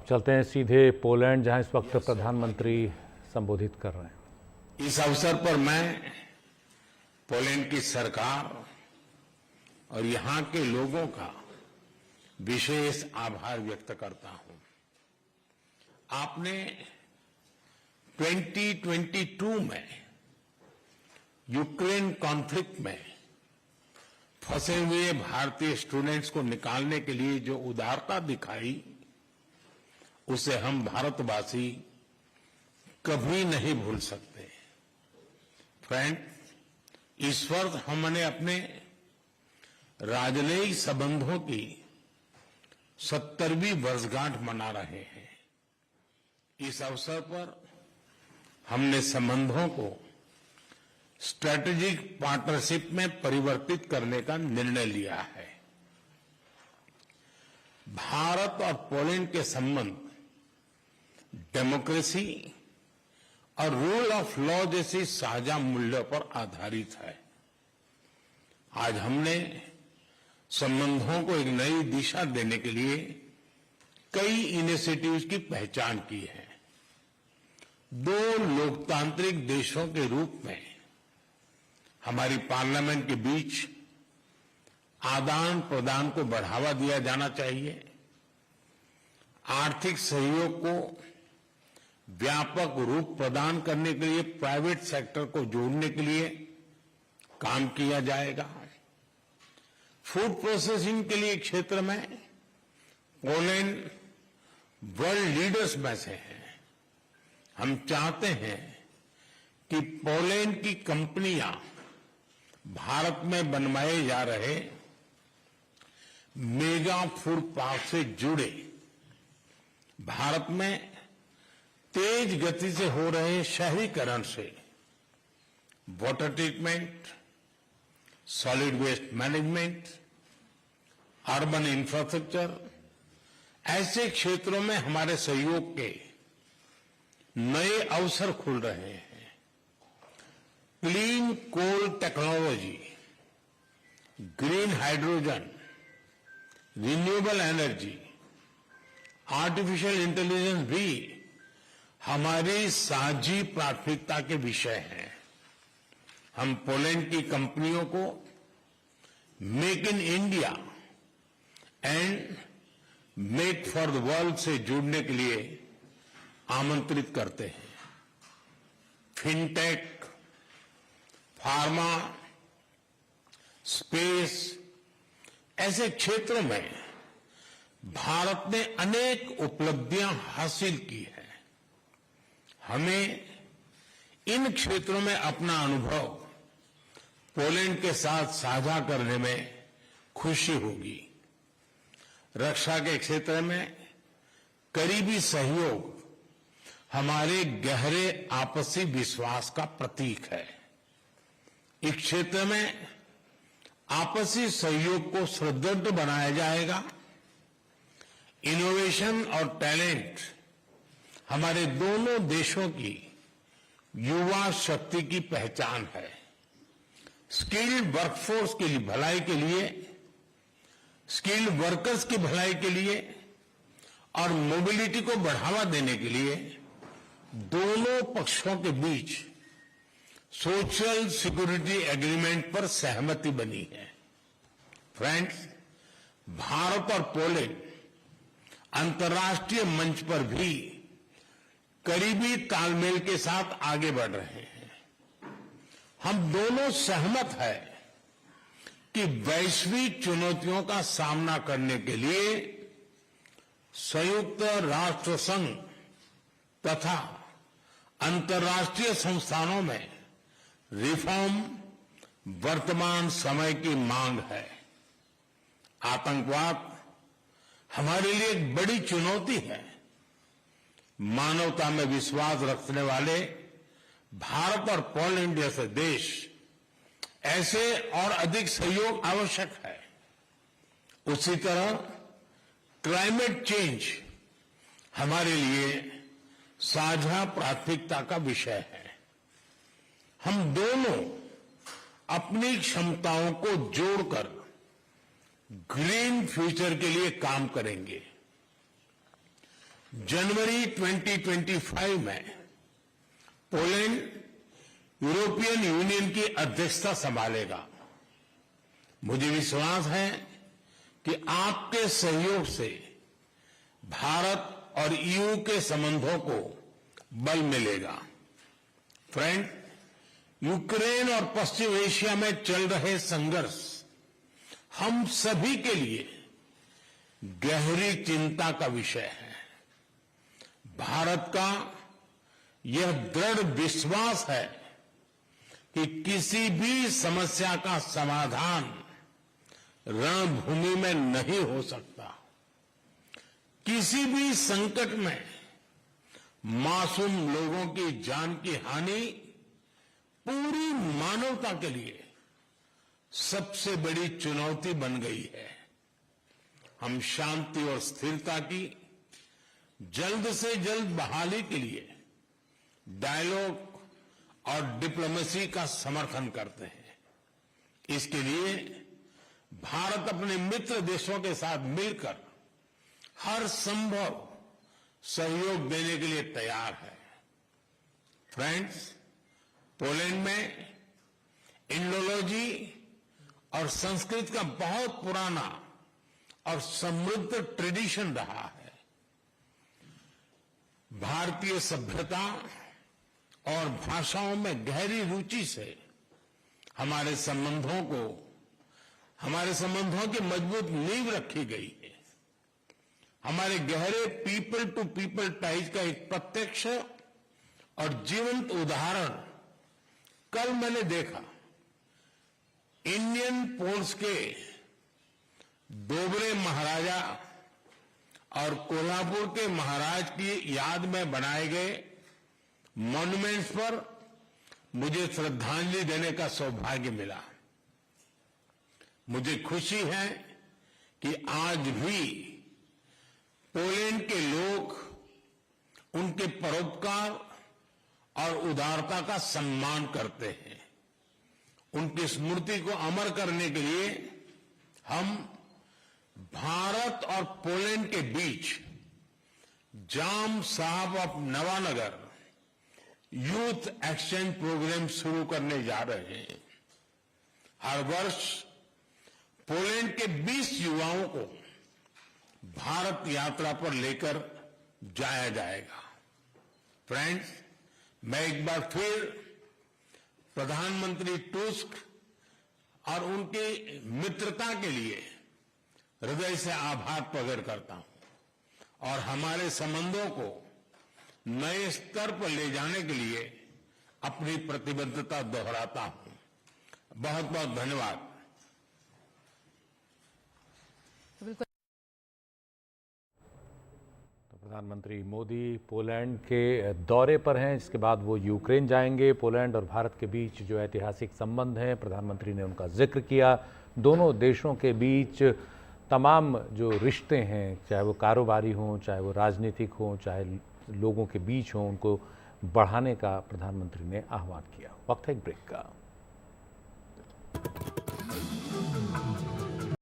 चलते हैं सीधे पोलैंड, जहां इस वक्त प्रधानमंत्री संबोधित कर रहे हैं। इस अवसर पर मैं पोलैंड की सरकार और यहां के लोगों का विशेष आभार व्यक्त करता हूं। आपने 2022 में यूक्रेन कॉन्फ्लिक्ट में फंसे हुए भारतीय स्टूडेंट्स को निकालने के लिए जो उदारता दिखाई, उसे हम भारतवासी कभी नहीं भूल सकते। फ्रेंड, इस वर्ष हमने अपने राजनयिक संबंधों की 70वीं वर्षगांठ मना रहे हैं। इस अवसर पर हमने संबंधों को स्ट्रेटेजिक पार्टनरशिप में परिवर्तित करने का निर्णय लिया है। भारत और पोलैंड के संबंध डेमोक्रेसी और रूल ऑफ लॉ जैसी साझा मूल्यों पर आधारित है। आज हमने संबंधों को एक नई दिशा देने के लिए कई इनिशिएटिव्स की पहचान की है। दो लोकतांत्रिक देशों के रूप में हमारी पार्लियामेंट के बीच आदान प्रदान को बढ़ावा दिया जाना चाहिए। आर्थिक सहयोग को व्यापक रूप प्रदान करने के लिए प्राइवेट सेक्टर को जोड़ने के लिए काम किया जाएगा। फूड प्रोसेसिंग के लिए क्षेत्र में पोलैंड वर्ल्ड लीडर्स में से है। हम चाहते हैं कि पोलैंड की कंपनियां भारत में बनवाए जा रहे मेगा फूड पार्क से जुड़े भारत में तेज गति से हो रहे शहरीकरण से water treatment, solid waste management, urban infrastructure, ऐसे क्षेत्रों में हमारे सहयोग के नए अवसर खुल रहे हैं। Clean coal technology, green hydrogen, renewable energy, artificial intelligence भी हमारी साझी प्राथमिकता के विषय हैं। हम पोलैंड की कंपनियों को make in India and make for the world से जुड़ने के लिए आमंत्रित करते हैं। फिनटेक, फार्मा, स्पेस, ऐसे क्षेत्रों में भारत ने अनेक उपलब्धियां हासिल की है। हमें इन क्षेत्रों में अपना अनुभव पोलैंड के साथ साझा करने में खुशी होगी। रक्षा के क्षेत्र में करीबी सहयोग हमारे गहरे आपसी विश्वास का प्रतीक है। इस क्षेत्र में आपसी सहयोग को सुदृढ़ बनाया जाएगा। इनोवेशन और टैलेंट हमारे दोनों देशों की युवा शक्ति की पहचान है। स्किल्ड वर्कफोर्स की भलाई के लिए, स्किल्ड वर्कर्स की भलाई के लिए और मोबिलिटी को बढ़ावा देने के लिए दोनों पक्षों के बीच सोशल सिक्योरिटी एग्रीमेंट पर सहमति बनी है। फ्रेंड्स, भारत और पोलैंड अंतर्राष्ट्रीय मंच पर भी करीबी तालमेल के साथ आगे बढ़ रहे हैं। हम दोनों सहमत हैं कि वैश्विक चुनौतियों का सामना करने के लिए संयुक्त राष्ट्र संघ तथा अंतर्राष्ट्रीय संस्थानों में रिफॉर्म वर्तमान समय की मांग है। आतंकवाद हमारे लिए एक बड़ी चुनौती है। मानवता में विश्वास रखने वाले भारत और पोलैंड जैसे देश ऐसे और अधिक सहयोग आवश्यक है। उसी तरह क्लाइमेट चेंज हमारे लिए साझा प्राथमिकता का विषय है। हम दोनों अपनी क्षमताओं को जोड़कर ग्रीन फ्यूचर के लिए काम करेंगे। जनवरी 2025 में पोलैंड यूरोपियन यूनियन की अध्यक्षता संभालेगा। मुझे विश्वास है कि आपके सहयोग से भारत और ईयू के संबंधों को बल मिलेगा। फ्रेंड, यूक्रेन और पश्चिम एशिया में चल रहे संघर्ष हम सभी के लिए गहरी चिंता का विषय है। भारत का यह दृढ़ विश्वास है कि किसी भी समस्या का समाधान रणभूमि में नहीं हो सकता। किसी भी संकट में मासूम लोगों की जान की हानि पूरी मानवता के लिए सबसे बड़ी चुनौती बन गई है। हम शांति और स्थिरता की जल्द से जल्द बहाली के लिए डायलॉग और डिप्लोमेसी का समर्थन करते हैं। इसके लिए भारत अपने मित्र देशों के साथ मिलकर हर संभव सहयोग देने के लिए तैयार है। फ्रेंड्स, पोलैंड में इंडोलॉजी और संस्कृत का बहुत पुराना और समृद्ध ट्रेडिशन रहा है। भारतीय सभ्यता और भाषाओं में गहरी रुचि से हमारे संबंधों की मजबूत नींव रखी गई है। हमारे गहरे पीपल टू पीपल टाइज का एक प्रत्यक्ष और जीवंत उदाहरण कल मैंने देखा। इंडियन पोल्स के दोबरे महाराजा और कोल्हापुर के महाराज की याद में बनाए गए मॉन्यूमेंट्स पर मुझे श्रद्धांजलि देने का सौभाग्य मिला। मुझे खुशी है कि आज भी पोलैंड के लोग उनके परोपकार और उदारता का सम्मान करते हैं। उनकी स्मृति को अमर करने के लिए हम भारत और पोलैंड के बीच Jam Sahib of Nawanagar youth exchange programme शुरू करने जा रहे हैं। हर वर्ष पोलैंड के 20 युवाओं को भारत यात्रा पर लेकर जाया जाएगा। फ्रेंड्स, मैं एक बार फिर प्रधानमंत्री टुस्क और उनकी मित्रता के लिए हृदय से आभार प्रकट करता हूं और हमारे संबंधों को नए स्तर पर ले जाने के लिए अपनी प्रतिबद्धता दोहराता हूं। बहुत बहुत धन्यवाद। प्रधानमंत्री मोदी पोलैंड के दौरे पर हैं, इसके बाद वो यूक्रेन जाएंगे। पोलैंड और भारत के बीच जो ऐतिहासिक संबंध हैं, प्रधानमंत्री ने उनका जिक्र किया। दोनों देशों के बीच तमाम जो रिश्ते हैं, चाहे वो कारोबारी हों, चाहे वो राजनीतिक हों, चाहे लोगों के बीच हों, उनको बढ़ाने का प्रधानमंत्री ने आह्वान किया। वक्त है एक ब्रेक का।